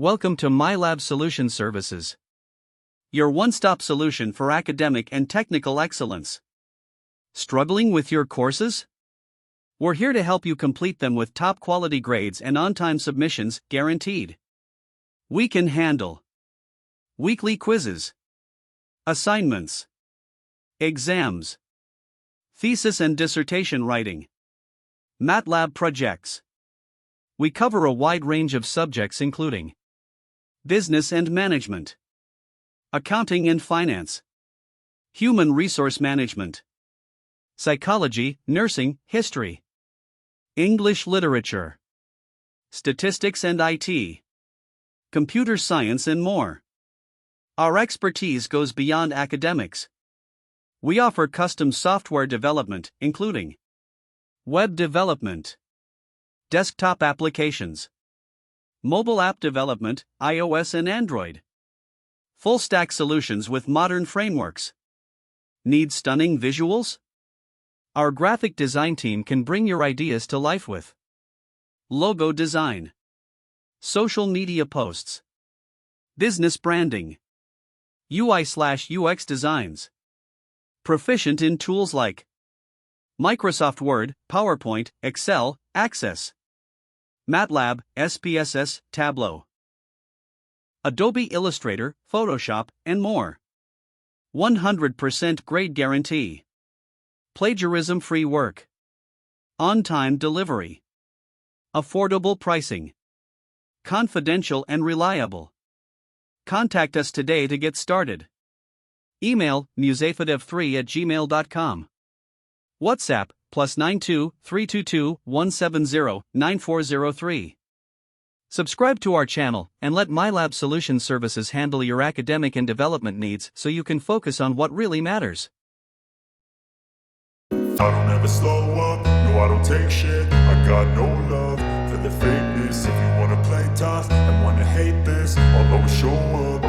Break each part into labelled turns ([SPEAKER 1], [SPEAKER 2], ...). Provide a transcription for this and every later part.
[SPEAKER 1] Welcome to MyLab Solution Services, your one-stop solution for academic and technical excellence. Struggling with your courses? We're here to help you complete them with top-quality grades and on-time submissions guaranteed. We can handle weekly quizzes, assignments, exams, thesis and dissertation writing, MATLAB projects. We cover a wide range of subjects including business and management, accounting and finance, human resource management, psychology, nursing, history, English literature, statistics and IT, computer science and more. Our expertise goes beyond academics. We offer custom software development, including web development, desktop applications, mobile app development, iOS and Android, full-stack solutions with modern frameworks. Need stunning visuals? Our graphic design team can bring your ideas to life with logo design, social media posts, business branding, UI/UX designs. Proficient in tools like Microsoft Word, PowerPoint, Excel, Access, MATLAB, SPSS, Tableau, Adobe Illustrator, Photoshop, and more. 100% grade guarantee. Plagiarism-free work. On-time delivery. Affordable pricing. Confidential and reliable. Contact us today to get started. Email musafadev3@gmail.com. WhatsApp +92 322 170 9403. Subscribe to our channel and let MyLab Solution Services handle your academic and development needs so you can focus on what really matters.
[SPEAKER 2] I don't ever slow up, no I don't take shit. I got no love for the fakeness. If you wanna play tough and wanna hate this, I'll always show up.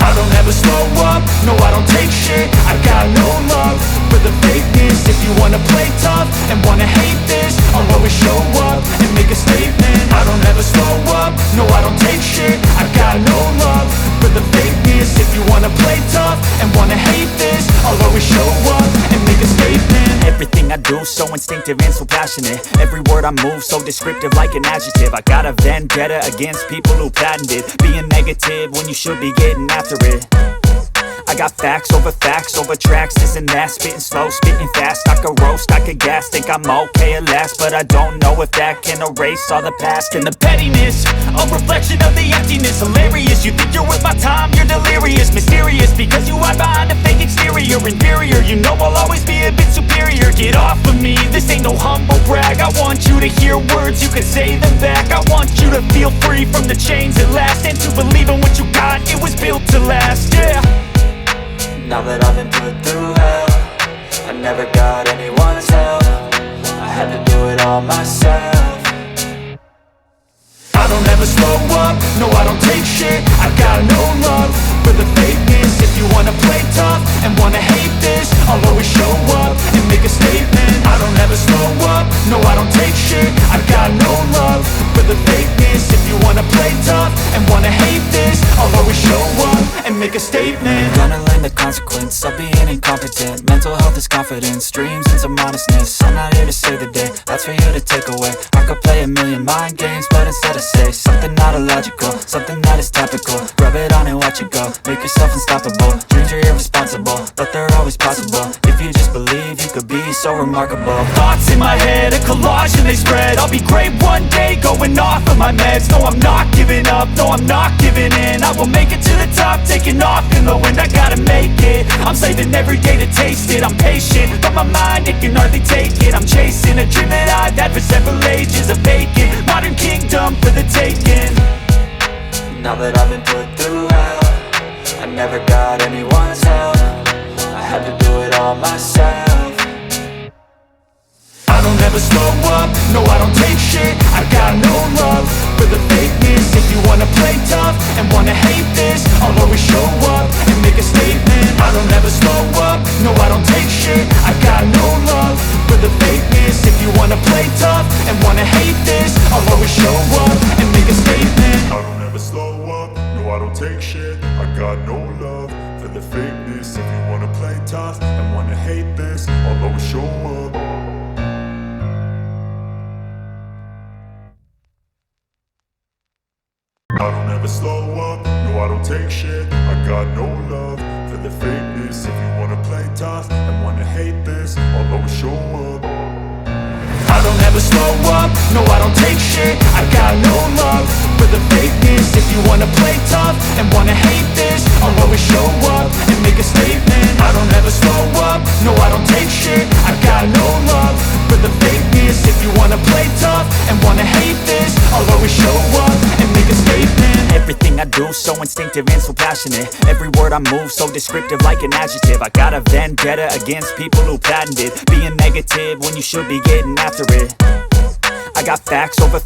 [SPEAKER 2] I don't ever slow up, no I don't take shit. I got no love for the fakeness. If you wanna play tough and wanna hate this, I'll always show up and make a statement. I don't ever slow up, no I don't take shit. I got no love for the fakeness. If you wanna play tough and wanna hate this, I'll always show up and make a statement.
[SPEAKER 3] Everything I do so instinctive and so passionate. Every word I move so descriptive like an adjective. I got a vendetta against people who patented being negative when you should be getting after it. I got facts over tracks, this and that. Spitting slow, spitting fast, I could roast, I could gas. Think I'm okay at last, but I don't know if that can erase all the past. And the pettiness, a reflection of the emptiness. Hilarious, you think you're with my time, you're delirious. Mysterious, because you hide behind a fake exterior. Inferior, you know I'll always be a bit superior. Get off of me, this ain't no humble brag. I want you to hear words, you can say them back. I want you to feel free from the chains at last, and to believe in what you got, it was built to last, yeah.
[SPEAKER 4] Now that I've been put through hell, I never got anyone's help. I had to do it all myself.
[SPEAKER 2] I don't ever slow up, no I don't take shit. I got no love for the fakeness. If you wanna play tough and wanna hate this, I'll always show up and make a statement. I don't ever slow up, no I don't take shit. I got no love for the fakeness. If you wanna play tough and wanna hate this, I'll always show up and make a statement.
[SPEAKER 4] Gonna learn the consequence of being incompetent. Mental health is confidence, dreams and some modestness. I'm not here to save the day, that's for you to take away. I could play a million mind games, but instead I say something not illogical, something that is topical. Rub it on and watch it go, make yourself unstoppable. Dreams are irresponsible, but they're always possible. If you just believe, you could be so remarkable.
[SPEAKER 3] Thoughts in my head, a collage and they spread. I'll be great one day, going off of my meds. No, I'm not giving up, no, I'm not giving in. I will make it to the top, taking off in the wind. I gotta make it, I'm saving every day to taste it. I'm patient, but my mind, it can hardly take it. I'm chasing a dream that I've had for several ages. A vacant, modern kingdom for the taking.
[SPEAKER 4] Now that I've been put through hell, I never got anyone's help. I had to do it all myself.
[SPEAKER 2] I don't ever slow up, no I don't take shit. I got no love for the fakeness. If you wanna play tough and wanna hate this, I'll always show up and make a statement. I don't ever slow up, no I don't take shit. I got no love for the fakeness. If you wanna play tough and wanna hate this, I'll always show up and make a statement. I don't ever don't take shit. I got no love for the fakeness. If you wanna play tough and wanna hate this, I'll always show up. I don't ever slow up, no I don't take shit. I got no love for the fakeness. If you wanna play tough and wanna hate this, I'll always show up.
[SPEAKER 3] I don't ever slow up, no I don't take shit. I got no love for the fakeness. If you wanna play tough and wanna hate this, I'll always show up and make a statement. I don't ever slow up, no I don't take shit. I got no love for the fakeness. If you wanna play tough and wanna hate this, I'll always show up and make a statement. Everything I do so instinctive and so passionate. Every word I move so descriptive like an adjective. I got a vendetta against people who patented being negative when you should be getting after it. I got facts over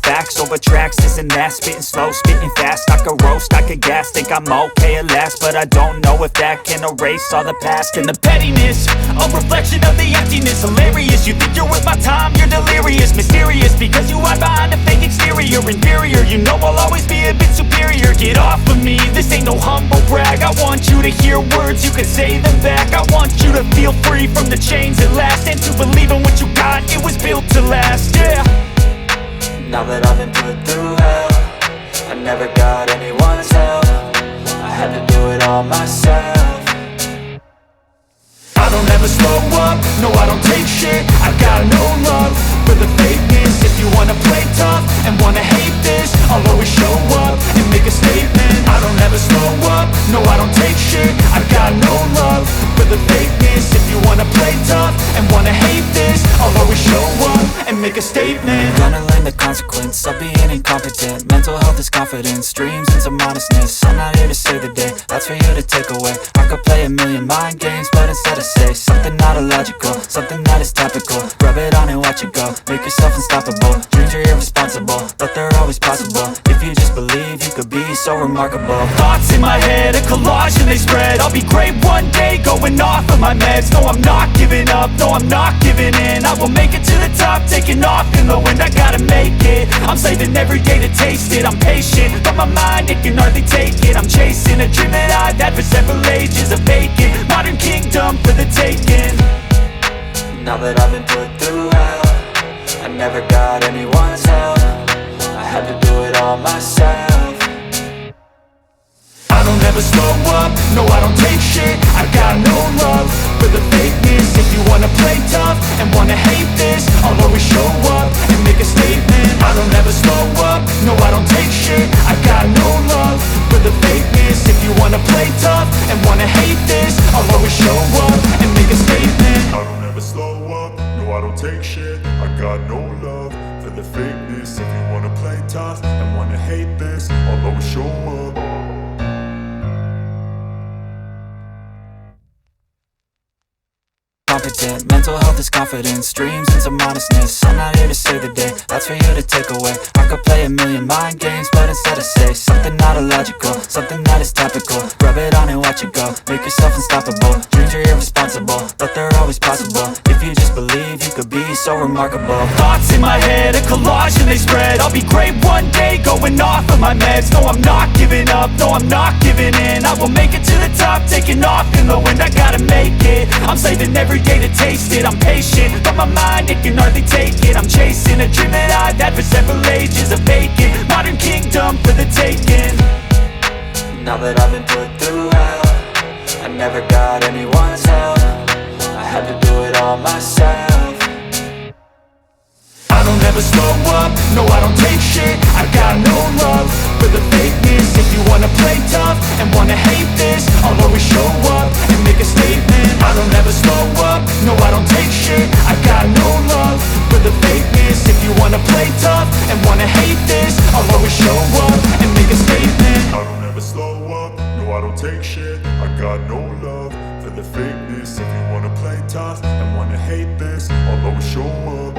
[SPEAKER 3] tracks, this and that. Spitting slow, spitting fast, I could roast, I could gas. Think I'm okay at last, but I don't know if that can erase all the past. And the pettiness, a reflection of the emptiness. Hilarious, you think you're worth my time, you're delirious. Mysterious, because you hide behind a fake exterior. Inferior, you know I'll always be a bit superior. Get off of me, this ain't no humble brag. I want you to hear words, you can say them back. I want you to feel free from the chains at last, and to believe in what you got, it was built to last, yeah.
[SPEAKER 4] Now that I've been put through hell, I never got anyone's help. I had to do it all myself.
[SPEAKER 3] I don't ever slow up, no I don't take shit. I got no love for the fakeness. If you wanna play tough and wanna hate this, I'll always show up and make a statement. I don't ever slow up, no I don't take shit. I got no love for the fakeness. If you wanna play tough and wanna hate this, I'll always show up and make a statement.
[SPEAKER 4] Gonna learn the consequence of being incompetent. Mental health is confidence, dreams and some honestness. I'm not here to save the day, that's for you to take away. I could play a million mind games, but instead I say something not illogical, something that is topical. Rub it on and watch it go, make yourself unstoppable. Dreams are irresponsible, but they're always possible. If you just believe, you could be so remarkable.
[SPEAKER 3] Thoughts in my head, a collage and they spread. I'll be great one day, going off of my meds. No, I'm not giving up, no, I'm not giving in. I will make it to the top, taking off in the wind. I gotta make it, I'm saving every day to taste it. I'm patient, but my mind, it can hardly take it. I'm chasing a dream that I've had for several ages. A vacant, modern kingdom for the taking.
[SPEAKER 4] Now that I've been put through hell, I never got anyone's help. I had to do it all myself.
[SPEAKER 3] I don't ever slow up, no I don't take shit. I got no love for the fakeness. If you wanna play tough and wanna hate this, I'll always show up and make a statement. I don't ever slow up, no I don't take shit. I got no love for the fakeness. If you wanna play tough and wanna hate this, I'll always show up and make a statement.
[SPEAKER 2] I don't ever slow up, no I don't take shit. I got no love for the fakeness. If you wanna play tough and wanna hate this, I'll always show up.
[SPEAKER 4] Competent, mental health is confidence, dreams and some honestness. I'm not here to save the day, that's for you to take away. I could play a million mind games, but instead I say something not illogical, something that is topical. Rub it on and watch it go, make yourself unstoppable. Dreams are irresponsible, but they're always possible. If you just believe, you could be so remarkable.
[SPEAKER 3] Thoughts in my head, a collage and they spread. I'll be great one day, going off of my meds. No, I'm not giving up, no, I'm not giving in. I will make it to the top, taking off in the wind. I gotta make it, I'm saving every day to taste it. I'm patient, but my mind, it can hardly take it. I'm chasing a dream that I've had for several ages. A vacant, modern kingdom for the taking.
[SPEAKER 4] Now that I've been put through hell, I never got anyone's help. I had to do it all myself.
[SPEAKER 3] I don't ever slow up, no I don't take shit. I got no love for the fakeness. If you wanna play tough and wanna hate this, I'll always show up and make a statement. I don't ever slow up, no I don't take shit. I got no love for the fakeness. If you wanna play tough and wanna hate this, I'll always show up and make a statement.
[SPEAKER 2] I don't ever slow up, no I don't take shit. I got no love for the fakeness. If you wanna play tough and wanna hate this, I'll always show up.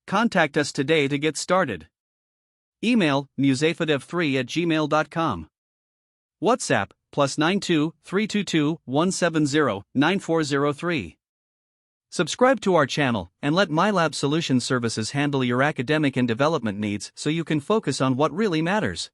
[SPEAKER 1] Contact us today to get started. Email musafadev3@gmail.com. WhatsApp +92 322 170 9403. Subscribe to our channel and let MyLab Solution Services handle your academic and development needs so you can focus on what really matters.